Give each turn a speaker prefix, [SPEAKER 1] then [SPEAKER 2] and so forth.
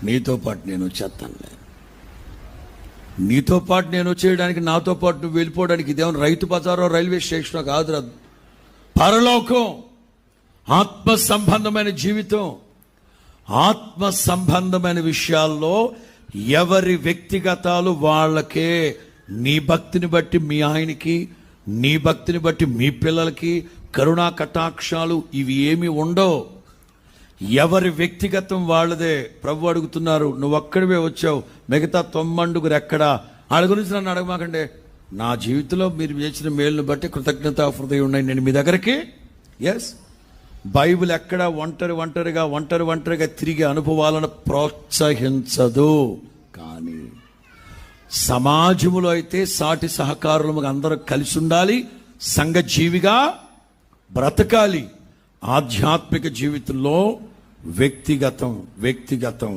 [SPEAKER 1] నీతో పాటు నేను వచ్చేస్తానులే. నీతో పాటు నేను వచ్చేయడానికి, నాతో పాటు నువ్వు వెళ్ళిపోవడానికి ఇదేమన్నా రైతు బజారో రైల్వే స్టేషనో కాదు. పరలోకం, ఆత్మ సంబంధమైన జీవితం. ఆత్మ సంబంధమైన విషయాల్లో ఎవరి వ్యక్తిగతాలు వాళ్ళకే. నీ భక్తిని బట్టి మీ ఆయనకి, నీ భక్తిని బట్టి మీ పిల్లలకి కరుణా కటాక్షాలు ఇవి ఏమి ఉండవు. ఎవరి వ్యక్తిగతం వాళ్ళదే. ప్రభు అడుగుతున్నారు, నువ్వు ఒక్కడివే వచ్చావు, మిగతా 90 ఎక్కడా? వాళ్ళ గురించి నన్ను అడగమాకండి. నా జీవితంలో మీరు చేసిన మేలును బట్టి కృతజ్ఞతా హృదయం ఉన్నాయి నేను మీ దగ్గరికి. ఎస్, బైబిల్ ఎక్కడ ఒంటరిగా తిరిగే అనుభవాలను ప్రోత్సహించదు. కానీ సమాజంలో అయితే సాటి సహకారులు అందరూ కలిసి ఉండాలి, సంఘ జీవిగా బ్రతకాలి. ఆధ్యాత్మిక జీవితంలో వ్యక్తిగతం